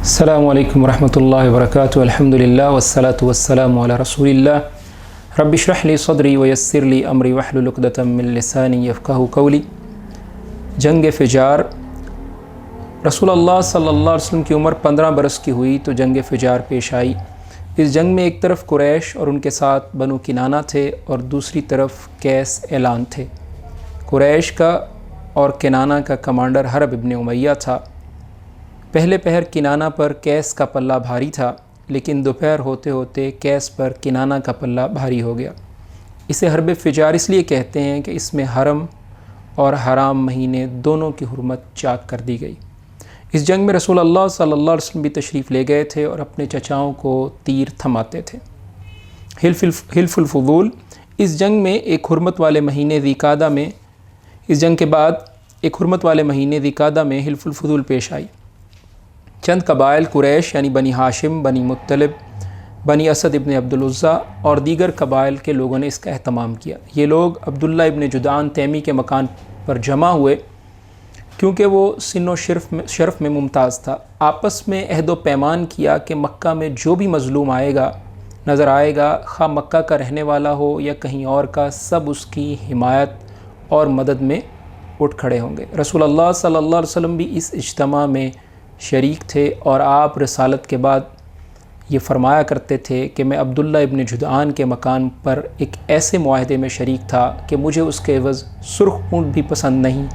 السلام علیکم ورحمۃ اللہ وبرکاتہ الحمدللہ والصلاة والسلام علی رسول اللہ رب اشرح لی صدری ویسر لی امری واحلل عقدۃ من لسانی یفقہوا قولی۔ جنگ فجار، رسول اللہ صلی اللہ علیہ وسلم کی عمر 15 برس کی ہوئی تو جنگ فجار پیش آئی۔ اس جنگ میں ایک طرف قریش اور ان کے ساتھ بنو کنانہ تھے اور دوسری طرف قیس اعلان تھے۔ قریش کا اور کنانہ کا کمانڈر حرب ابن امیہ تھا۔ پہلے پہر کنانہ پر قیس کا پلہ بھاری تھا، لیکن دوپہر ہوتے ہوتے قیس پر کنانہ کا پلہ بھاری ہو گیا۔ اسے حرب فجار اس لیے کہتے ہیں کہ اس میں حرم اور حرام مہینے دونوں کی حرمت چاک کر دی گئی۔ اس جنگ میں رسول اللہ صلی اللہ علیہ وسلم بھی تشریف لے گئے تھے اور اپنے چچاؤں کو تیر تھماتے تھے۔ حلف الفضول، اس جنگ میں ایک حرمت والے مہینے ذیقعدہ میں اس جنگ کے بعد ایک حرمت والے مہینے ذیقعدہ میں حلف الفضول پیش آئی۔ چند قبائل قریش یعنی بنی ہاشم، بنی مطلب، بنی اسد ابن عبد العزیٰ اور دیگر قبائل کے لوگوں نے اس کا اہتمام کیا۔ یہ لوگ عبداللہ ابن جدعان تیمی کے مکان پر جمع ہوئے کیونکہ وہ سن و شرف میں ممتاز تھا۔ آپس میں عہد و پیمان کیا کہ مکہ میں جو بھی مظلوم نظر آئے گا، خواہ مکہ کا رہنے والا ہو یا کہیں اور کا، سب اس کی حمایت اور مدد میں اٹھ کھڑے ہوں گے۔ رسول اللہ صلی اللہ علیہ وسلم بھی اس اجتماع میں شریک تھے اور آپ رسالت کے بعد یہ فرمایا کرتے تھے کہ میں عبداللہ ابن جدعان کے مکان پر ایک ایسے معاہدے میں شریک تھا کہ مجھے اس کے عوض سرخ اونٹ بھی پسند نہیں،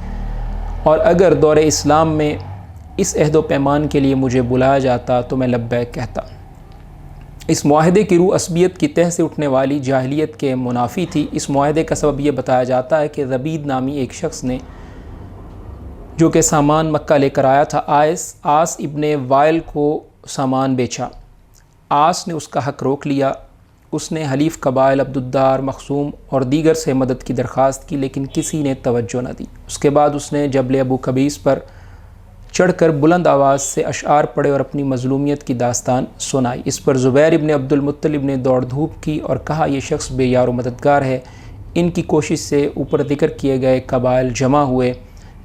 اور اگر دور اسلام میں اس عہد و پیمان کے لیے مجھے بلایا جاتا تو میں لبیک کہتا۔ اس معاہدے کی روح عصبیت کی تہ سے اٹھنے والی جاہلیت کے منافی تھی۔ اس معاہدے کا سبب یہ بتایا جاتا ہے کہ زبید نامی ایک شخص نے جو کہ سامان مکہ لے کر آیا تھا، آس ابن وائل کو سامان بیچا۔ آس نے اس کا حق روک لیا۔ اس نے حلیف قبائل عبدالدار، مخزوم اور دیگر سے مدد کی درخواست کی، لیکن کسی نے توجہ نہ دی۔ اس کے بعد اس نے جبل ابو قبیس پر چڑھ کر بلند آواز سے اشعار پڑھے اور اپنی مظلومیت کی داستان سنائی۔ اس پر زبیر ابن عبد المطلب نے دوڑ دھوپ کی اور کہا یہ شخص بے یار و مددگار ہے۔ ان کی کوشش سے اوپر ذکر کیے گئے قبائل جمع ہوئے،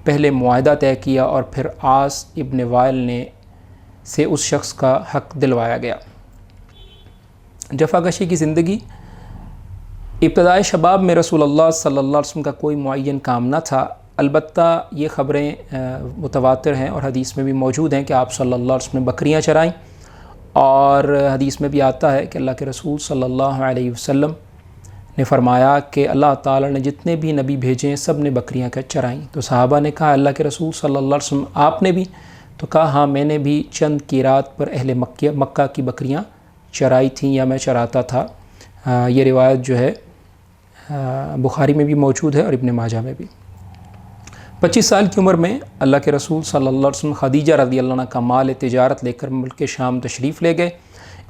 پہلے معاہدہ طے کیا اور پھر آس ابن وائل سے اس شخص کا حق دلوایا گیا۔ جفاکشی کی زندگی۔ ابتدائی شباب میں رسول اللہ صلی اللہ علیہ وسلم کا کوئی معین کام نہ تھا، البتہ یہ خبریں متواتر ہیں اور حدیث میں بھی موجود ہیں کہ آپ صلی اللہ علیہ وسلم نے بکریاں چرائیں، اور حدیث میں بھی آتا ہے کہ اللہ کے رسول صلی اللہ علیہ وسلم نے فرمایا کہ اللہ تعالیٰ نے جتنے بھی نبی بھیجے ہیں سب نے بکریاں چرائیں۔ تو صحابہ نے کہا اللہ کے رسول صلی اللہ علیہ وسلم آپ نے بھی؟ تو کہا ہاں میں نے بھی چند کی رات پر اہل مکہ کی بکریاں چرائی تھیں یا میں چراتا تھا۔ یہ روایت جو ہے بخاری میں بھی موجود ہے اور ابن ماجہ میں بھی۔ 25 سال کی عمر میں اللہ کے رسول صلی اللہ علیہ وسلم خدیجہ رضی اللہ عنہ کا مال تجارت لے کر ملک شام تشریف لے گئے۔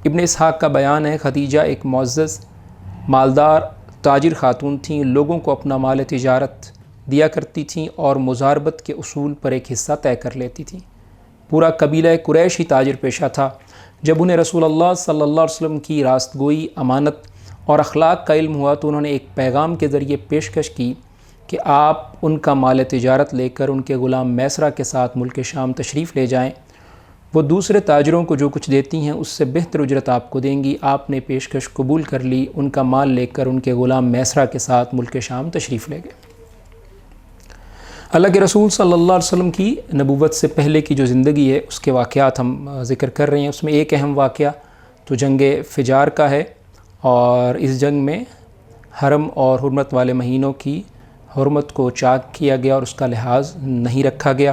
ابن اسحاق کا بیان ہے خدیجہ ایک معزز مالدار تاجر خاتون تھیں، لوگوں کو اپنا مال تجارت دیا کرتی تھیں اور مزاربت کے اصول پر ایک حصہ طے کر لیتی تھیں۔ پورا قبیلہ قریش ہی تاجر پیشہ تھا۔ جب انہیں رسول اللہ صلی اللہ علیہ وسلم کی راست گوئی، امانت اور اخلاق کا علم ہوا تو انہوں نے ایک پیغام کے ذریعے پیشکش کی کہ آپ ان کا مال تجارت لے کر ان کے غلام میسرہ کے ساتھ ملک شام تشریف لے جائیں، وہ دوسرے تاجروں کو جو کچھ دیتی ہیں اس سے بہتر اجرت آپ کو دیں گی۔ آپ نے پیشکش قبول کر لی، ان کا مال لے کر ان کے غلام میسرہ کے ساتھ ملک شام تشریف لے گئے۔ اللہ کے رسول صلی اللہ علیہ وسلم کی نبوت سے پہلے کی جو زندگی ہے اس کے واقعات ہم ذکر کر رہے ہیں۔ اس میں ایک اہم واقعہ تو جنگ فجار کا ہے، اور اس جنگ میں حرم اور حرمت والے مہینوں کی حرمت کو چاک کیا گیا اور اس کا لحاظ نہیں رکھا گیا۔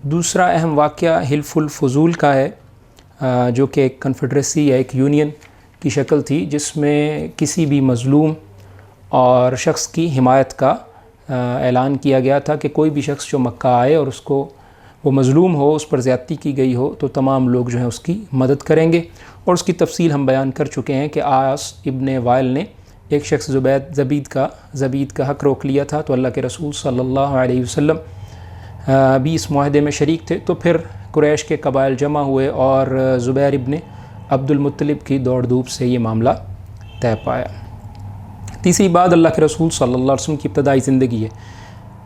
دوسرا اہم واقعہ حلف الفضول کا ہے، جو کہ ایک کنفیڈریسی یا ایک یونین کی شکل تھی جس میں کسی بھی مظلوم اور شخص کی حمایت کا اعلان کیا گیا تھا کہ کوئی بھی شخص جو مکہ آئے اور اس کو وہ مظلوم ہو، اس پر زیادتی کی گئی ہو، تو تمام لوگ جو ہیں اس کی مدد کریں گے، اور اس کی تفصیل ہم بیان کر چکے ہیں کہ آس ابن وائل نے ایک شخص زبید کا حق روک لیا تھا، تو اللہ کے رسول صلی اللہ علیہ وسلم بھی اس معاہدے میں شریک تھے۔ تو پھر قریش کے قبائل جمع ہوئے اور زبیر ابن عبد المطلب کی دوڑ دھوپ سے یہ معاملہ طے پایا۔ تیسری بات اللہ کے رسول صلی اللہ علیہ وسلم کی ابتدائی زندگی ہے۔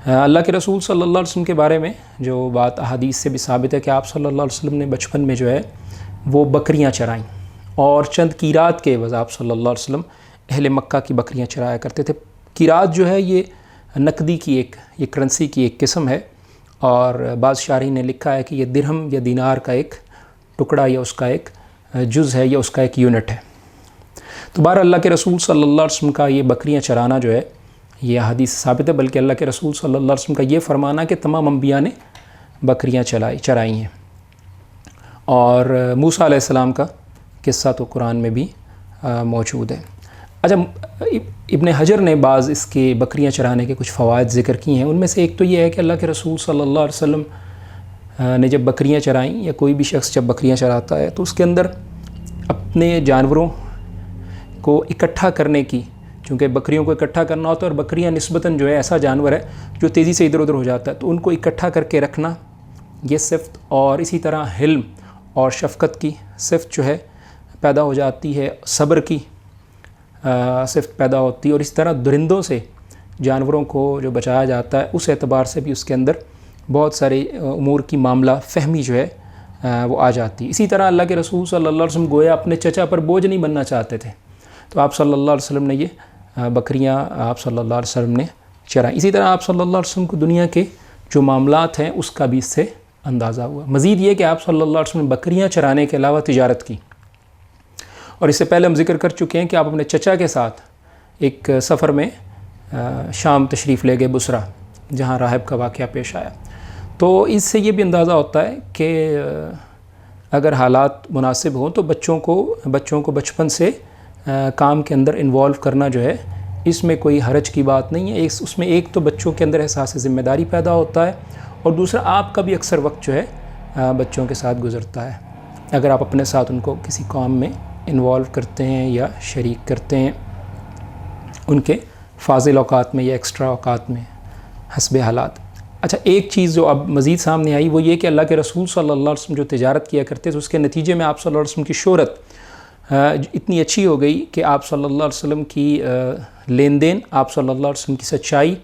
اللہ کے رسول صلی اللہ علیہ وسلم کے بارے میں جو بات احادیث سے بھی ثابت ہے کہ آپ صلی اللہ علیہ وسلم نے بچپن میں جو ہے وہ بکریاں چرائیں، اور چند قیرات کے عوض آپ صلی اللہ علیہ وسلم اہل مکہ کی بکریاں چرایا کرتے تھے۔ قیرات جو ہے یہ نقدی کی یہ کرنسی کی ایک قسم ہے، اور بعض شارحین نے لکھا ہے کہ یہ درہم یا دینار کا ایک ٹکڑا یا اس کا ایک جز ہے یا اس کا ایک یونٹ ہے۔ تو بہرحال اللہ کے رسول صلی اللہ علیہ وسلم کا یہ بکریاں چرانا جو ہے یہ حدیث ثابت ہے، بلکہ اللہ کے رسول صلی اللہ علیہ وسلم کا یہ فرمانا کہ تمام انبیاء نے بکریاں چرائی ہیں، اور موسیٰ علیہ السلام کا قصہ تو قرآن میں بھی موجود ہے۔ اچھا، ابن حجر نے بعض اس کے بکریاں چرانے کے کچھ فوائد ذکر کی ہیں، ان میں سے ایک تو یہ ہے کہ اللہ کے رسول صلی اللہ علیہ وسلم نے جب بکریاں چرائیں، یا کوئی بھی شخص جب بکریاں چراتا ہے تو اس کے اندر اپنے جانوروں کو اکٹھا کرنے کی، چونکہ بکریوں کو اکٹھا کرنا ہوتا ہے، اور بکریاں نسبتاً جو ہے ایسا جانور ہے جو تیزی سے ادھر ادھر ہو جاتا ہے، تو ان کو اکٹھا کر کے رکھنا یہ صفت، اور اسی طرح حلم اور شفقت کی صفت جو ہے پیدا ہو جاتی ہے، صبر کی صفت پیدا ہوتی ہے، اور اس طرح درندوں سے جانوروں کو جو بچایا جاتا ہے اس اعتبار سے بھی اس کے اندر بہت سارے امور کی معاملہ فہمی جو ہے وہ آ جاتی ہے۔ اسی طرح اللہ کے رسول صلی اللہ علیہ وسلم گویا اپنے چچا پر بوجھ نہیں بننا چاہتے تھے، تو آپ صلی اللہ علیہ وسلم نے یہ بکریاں آپ صلی اللہ علیہ وسلم نے چرائیں۔ اسی طرح آپ صلی اللہ علیہ وسلم کو دنیا کے جو معاملات ہیں اس کا بھی اس سے اندازہ ہوا۔ مزید یہ کہ آپ صلی اللہ علیہ وسلم نے بکریاں چرانے کے علاوہ تجارت کی، اور اس سے پہلے ہم ذکر کر چکے ہیں کہ آپ اپنے چچا کے ساتھ ایک سفر میں شام تشریف لے گئے، بصرہ، جہاں راہب کا واقعہ پیش آیا۔ تو اس سے یہ بھی اندازہ ہوتا ہے کہ اگر حالات مناسب ہوں تو بچوں کو بچپن سے کام کے اندر انوالو کرنا جو ہے اس میں کوئی حرج کی بات نہیں ہے۔ اس میں ایک تو بچوں کے اندر احساس ذمہ داری پیدا ہوتا ہے، اور دوسرا آپ کا بھی اکثر وقت جو ہے بچوں کے ساتھ گزرتا ہے، اگر آپ اپنے ساتھ ان کو کسی کام میں انوالو کرتے ہیں یا شریک کرتے ہیں ان کے فاضل اوقات میں یا ایکسٹرا اوقات میں حسب حالات۔ اچھا، ایک چیز جو اب مزید سامنے آئی وہ یہ کہ اللہ کے رسول صلی اللہ علیہ وسلم جو تجارت کیا کرتے تھے اس کے نتیجے میں آپ صلی اللہ علیہ وسلم کی شہرت اتنی اچھی ہو گئی کہ آپ صلی اللہ علیہ وسلم کی لین دین، آپ صلی اللہ علیہ وسلم کی سچائی،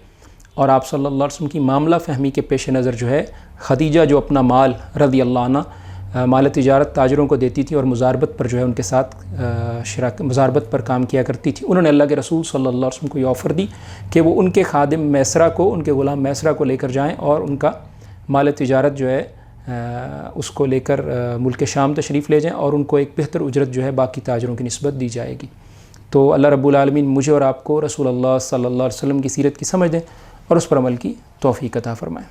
اور آپ صلی اللہ علیہ وسلم کی معاملہ فہمی کے پیش نظر جو ہے خدیجہ جو اپنا مال رضی اللہ عنہ مال تجارت تاجروں کو دیتی تھی اور مزاربت پر جو ہے ان کے ساتھ مزاربت پر کام کیا کرتی تھی، انہوں نے اللہ کے رسول صلی اللہ علیہ وسلم کو یہ آفر دی کہ وہ ان کے خادم میسرہ کو، ان کے غلام میسرہ کو لے کر جائیں اور ان کا مال تجارت جو ہے اس کو لے کر ملک شام تشریف لے جائیں، اور ان کو ایک بہتر اجرت جو ہے باقی تاجروں کی نسبت دی جائے گی۔ تو اللہ رب العالمین مجھے اور آپ کو رسول اللہ صلی اللہ علیہ وسلم کی سیرت کی سمجھ دیں اور اس پر عمل کی توفیق عطا فرمائیں۔